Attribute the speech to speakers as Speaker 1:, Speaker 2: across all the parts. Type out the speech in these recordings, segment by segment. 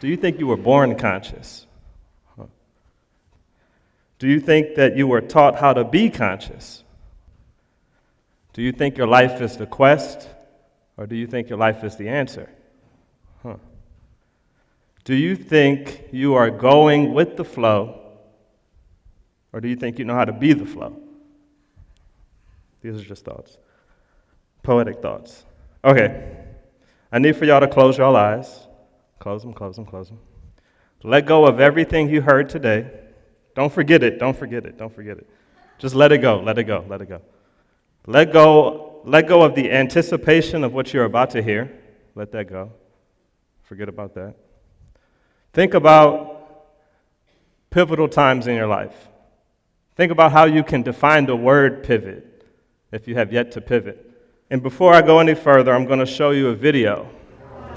Speaker 1: Do you think you were born conscious? Huh. Do you think that you were taught how to be conscious? Do you think your life is the quest, or do you think your life is the answer? Huh. Do you think you are going with the flow, or do you think you know how to be the flow? These are just thoughts. Poetic thoughts. Okay. I need for y'all to close your eyes. Close them, close them, close them. Let go of everything you heard today. Don't forget it, don't forget it, don't forget it. Just let it go, let it go, let it go. Let go of the anticipation of what you're about to hear. Let that go. Forget about that. Think about pivotal times in your life. Think about how you can define the word pivot if you have yet to pivot. And before I go any further, I'm going to show you a video.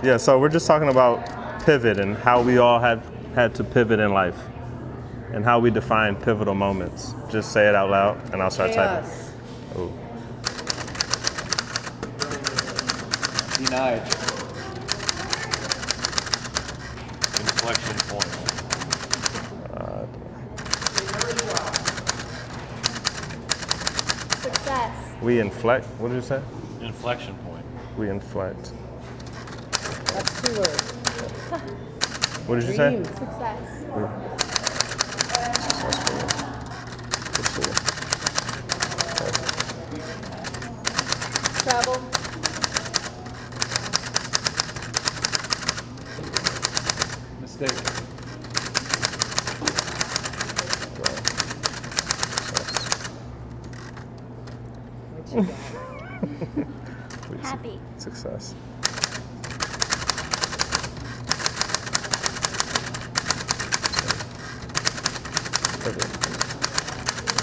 Speaker 1: Yeah, so we're just talking about pivot and how we all had to pivot in life and how we define pivotal moments. Just say it out loud and I'll start typing. Ooh.
Speaker 2: Denied. Inflection point.
Speaker 3: Success.
Speaker 1: We inflect. What did you say?
Speaker 2: Inflection point.
Speaker 1: We inflect.
Speaker 4: That's 2 words.
Speaker 1: What did you say?
Speaker 4: Dream.
Speaker 3: Success. Travel.
Speaker 2: Mistake.
Speaker 4: What you got?
Speaker 3: Happy.
Speaker 1: Success.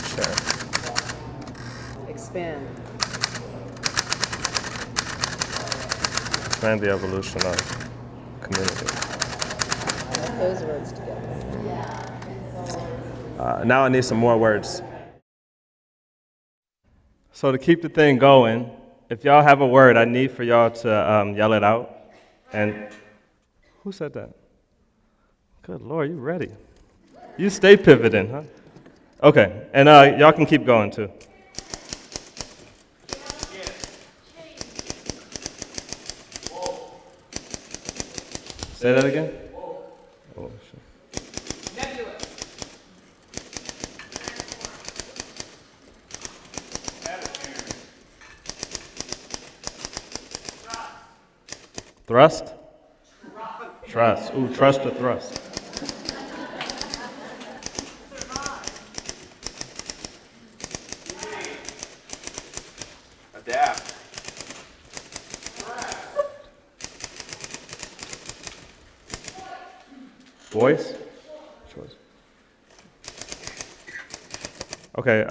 Speaker 1: Share.
Speaker 4: Expand.
Speaker 1: Expand the evolution of community.
Speaker 4: Put those words together.
Speaker 1: Now I need some more words. So to keep the thing going, if y'all have a word, I need for y'all to yell it out. And who said that? Good Lord, you ready? You stay pivoting, huh? Okay, and y'all can keep going too. Say that again? Oh, shit. Thrust? Trust. Ooh, trust or thrust.
Speaker 2: Adapt.
Speaker 1: Voice? Choice. Okay,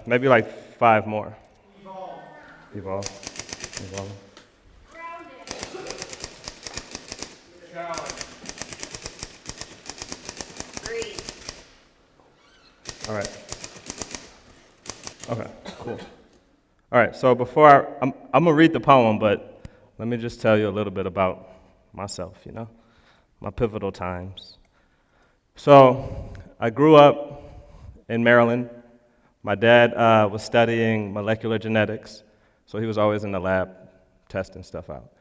Speaker 1: maybe like 5 more. Evolve. Evolve. All right. Okay, cool. All right, so before I'm going to read the poem, but let me just tell you a little bit about myself, my pivotal times. So I grew up in Maryland. My dad was studying molecular genetics, so he was always in the lab testing stuff out.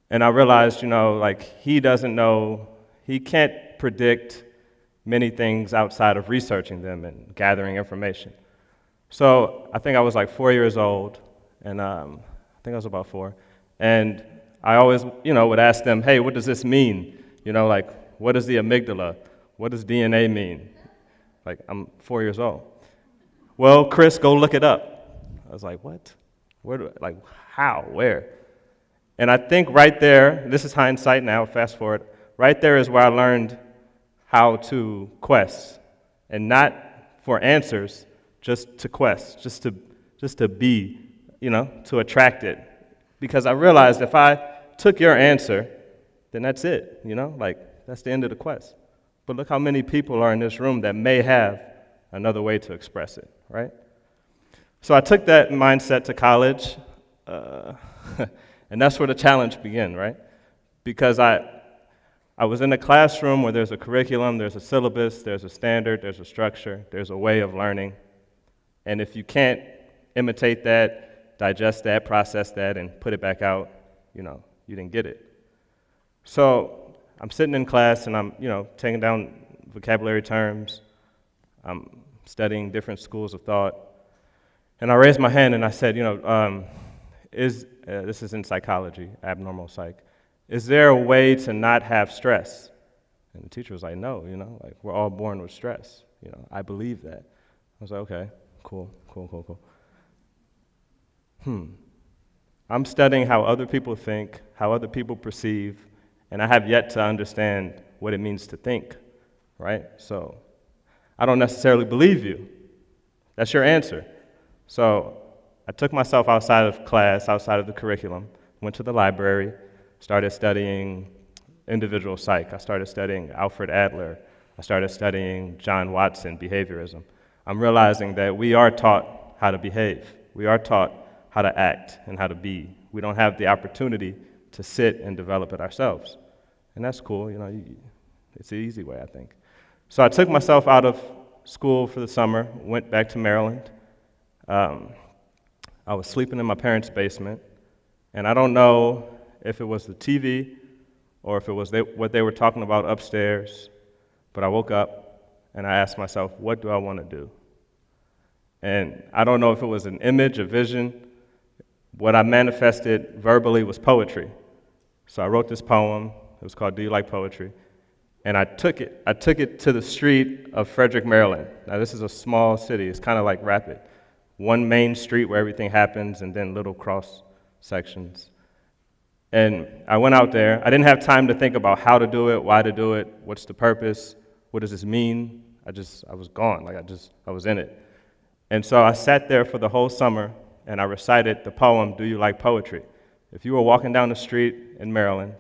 Speaker 1: And I realized, he doesn't know, he can't predict many things outside of researching them and gathering information. So I think I was like 4 years old, and I think I was about 4, and I always, would ask them, hey, what does this mean? What is the amygdala? What does DNA mean? Like, I'm 4 years old. Well, Chris, go look it up. I was like, what? How? Where? And I think right there, this is hindsight now, fast forward, right there is where I learned how to quest, and not for answers, just to quest, just to be, to attract it. Because I realized if I took your answer, then that's it, that's the end of the quest. But look how many people are in this room that may have another way to express it, right? So I took that mindset to college, and that's where the challenge began, right? Because I I was in a classroom where there's a curriculum, there's a syllabus, there's a standard, there's a structure, there's a way of learning. And if you can't imitate that, digest that, process that, and put it back out, you didn't get it. So I'm sitting in class and I'm, taking down vocabulary terms. I'm studying different schools of thought. And I raised my hand and I said, this is in psychology, abnormal psych. Is there a way to not have stress? And the teacher was like, no, we're all born with stress. I believe that. I was like, okay, cool. I'm studying how other people think, how other people perceive, and I have yet to understand what it means to think, right? So I don't necessarily believe you. That's your answer. So I took myself outside of class, outside of the curriculum, went to the library, started studying individual psych. I started studying Alfred Adler. I started studying John Watson, behaviorism. I'm realizing that we are taught how to behave. We are taught how to act and how to be. We don't have the opportunity to sit and develop it ourselves. And that's cool, it's the easy way, I think. So I took myself out of school for the summer, went back to Maryland. I was sleeping in my parents' basement, and I don't know if it was the TV or if it was what they were talking about upstairs, but I woke up and I asked myself, what do I want to do? And I don't know if it was an image, a vision. What I manifested verbally was poetry. So I wrote this poem. It was called Do You Like Poetry? And I took it to the street of Frederick, Maryland. Now this is a small city. It's kind of like Rapid. One main street where everything happens and then little cross sections. And I went out there. I didn't have time to think about how to do it, why to do it, what's the purpose, what does this mean? I was gone, I was in it. And so I sat there for the whole summer and I recited the poem, Do You Like Poetry? If you were walking down the street in Maryland,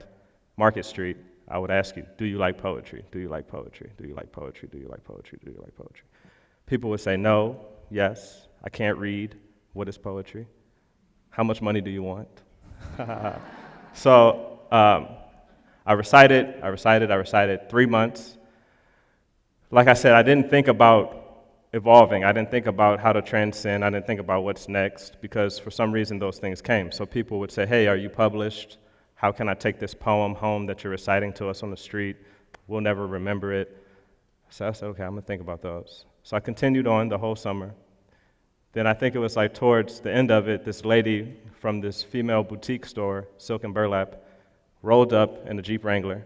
Speaker 1: Market Street, I would ask you, do you like poetry? Do you like poetry? Do you like poetry? Do you like poetry? Do you like poetry? People would say no, yes, I can't read. What is poetry? How much money do you want? So I recited 3 months. Like I said, I didn't think about evolving. I didn't think about how to transcend. I didn't think about what's next because for some reason those things came. So people would say, hey, are you published? How can I take this poem home that you're reciting to us on the street? We'll never remember it. So I said, okay, I'm gonna think about those. So I continued on the whole summer. Then I think it was like towards the end of it, this lady from this female boutique store, Silk and Burlap, rolled up in a Jeep Wrangler and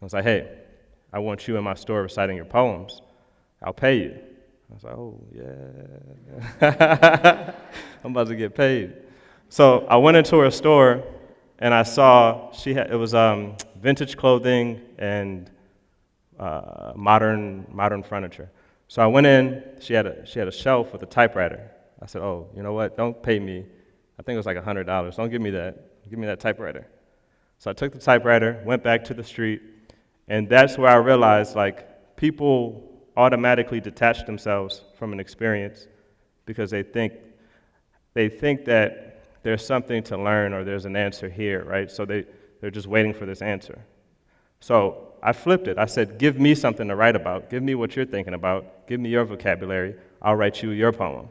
Speaker 1: was like, hey, I want you in my store reciting your poems. I'll pay you. I was like, oh, yeah. I'm about to get paid. So I went into her store and I saw it was vintage clothing and modern furniture. So I went in, she had a shelf with a typewriter. I said, oh, you know what, don't pay me. I think it was like $100. Don't give me that. Give me that typewriter. So I took the typewriter, went back to the street, and that's where I realized, like, people automatically detach themselves from an experience because they think that there's something to learn or there's an answer here, right? So they're just waiting for this answer. So I flipped it. I said, give me something to write about. Give me what you're thinking about. Give me your vocabulary. I'll write you your poem.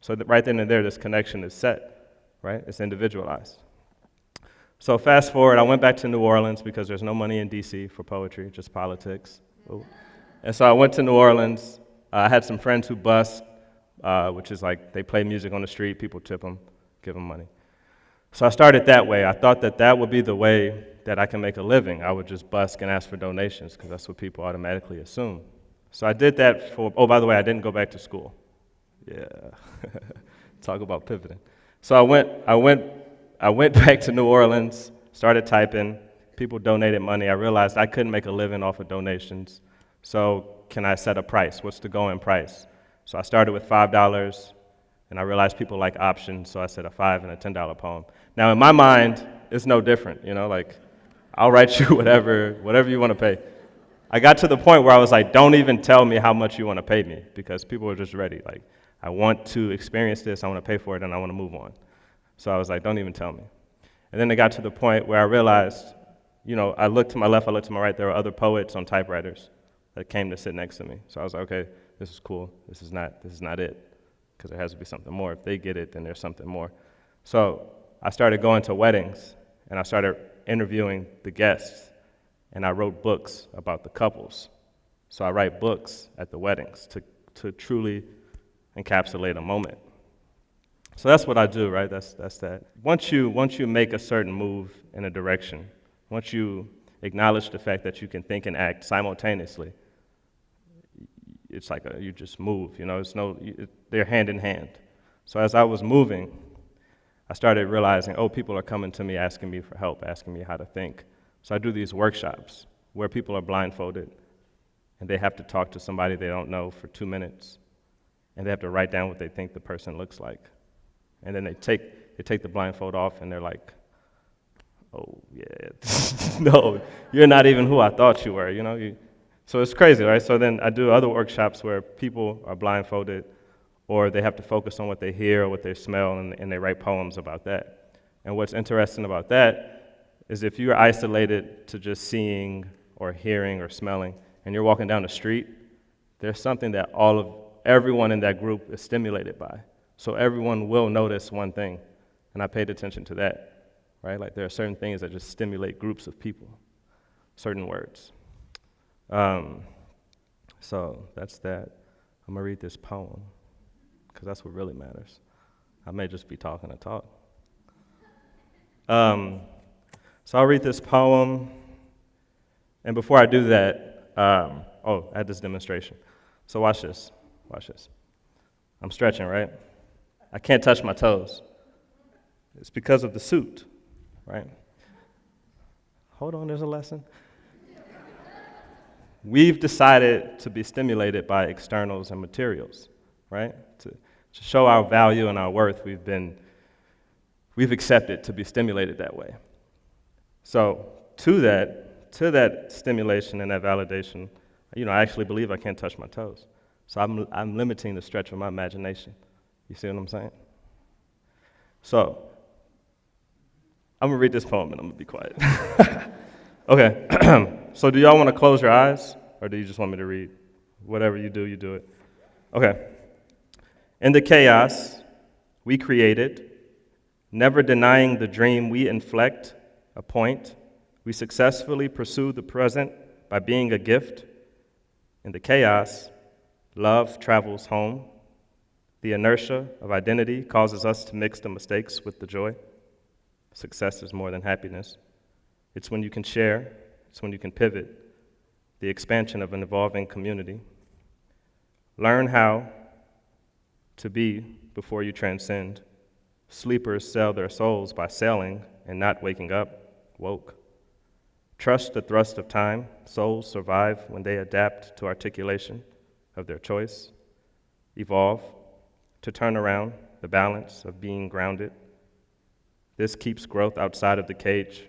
Speaker 1: So that right then and there, this connection is set, right? It's individualized. So fast forward, I went back to New Orleans because there's no money in D.C. for poetry, just politics. Ooh. And so I went to New Orleans. I had some friends who busk, which is like they play music on the street, people tip them, give them money. So I started that way. I thought that would be the way that I can make a living. I would just busk and ask for donations because that's what people automatically assume. So I did that oh, by the way, I didn't go back to school. Yeah, talk about pivoting. So I went back to New Orleans, started typing, people donated money. I realized I couldn't make a living off of donations. So can I set a price? What's the going price? So I started with $5, and I realized people like options, so I said a $5 and a $10 poem. Now in my mind, it's no different, like I'll write you whatever you want to pay. I got to the point where I was like, don't even tell me how much you want to pay me, because people were just ready. Like, I want to experience this, I want to pay for it, and I want to move on. So I was like, don't even tell me. And then it got to the point where I realized I looked to my left, I looked to my right, there were other poets on typewriters that came to sit next to me. So I was like, okay, this is cool. This is not it, because there has to be something more. If they get it, then there's something more. So I started going to weddings, and I started interviewing the guests, and I wrote books about the couples. So I write books at the weddings to truly encapsulate a moment. So that's what I do, right? That's that. Once you make a certain move in a direction, once you acknowledge the fact that you can think and act simultaneously, it's like you just move, they're hand in hand. So as I was moving, I started realizing, people are coming to me asking me for help, asking me how to think. So I do these workshops where people are blindfolded and they have to talk to somebody they don't know for 2 minutes, and they have to write down what they think the person looks like. And then they take the blindfold off, and they're like, oh, yeah, no, you're not even who I thought you were, So it's crazy, right? So then I do other workshops where people are blindfolded, or they have to focus on what they hear or what they smell, and they write poems about that. And what's interesting about that is if you're isolated to just seeing or hearing or smelling, and you're walking down the street, there's something that everyone in that group is stimulated by. So everyone will notice one thing, and I paid attention to that, right? Like there are certain things that just stimulate groups of people, certain words. So that's that. I'm gonna read this poem, because that's what really matters. I may just be talking to talk. So I'll read this poem, and before I do that, I had this demonstration. So watch this. I'm stretching, right? I can't touch my toes. It's because of the suit, right? Hold on, there's a lesson. We've decided to be stimulated by externals and materials, right? To show our value and our worth, we've accepted to be stimulated that way. So to that stimulation and that validation, I actually believe I can't touch my toes. So I'm limiting the stretch of my imagination. You see what I'm saying? So I'm gonna read this poem and I'm gonna be quiet. Okay. So do y'all want to close your eyes, or do you just want me to read? Whatever you do it. Okay. In the chaos we created, never denying the dream we inflect, a point, we successfully pursue the present by being a gift. In the chaos, love travels home. The inertia of identity causes us to mix the mistakes with the joy. Success is more than happiness. It's when you can share, it's when you can pivot, the expansion of an evolving community. Learn how to be before you transcend. Sleepers sell their souls by sailing and not waking up, woke. Trust the thrust of time. Souls survive when they adapt to articulation of their choice. Evolve to turn around the balance of being grounded. This keeps growth outside of the cage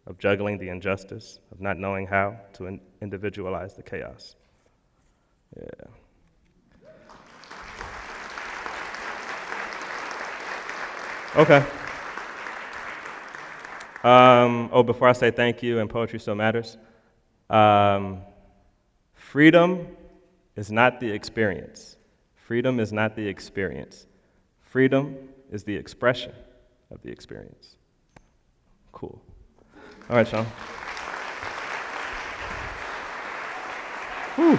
Speaker 1: of juggling the injustice, of not knowing how to individualize the chaos. Yeah. Okay. Before I say thank you, and poetry still matters, freedom is not the experience. Freedom is not the experience. Freedom is the expression of the experience. Cool. All right, Sean. Whew.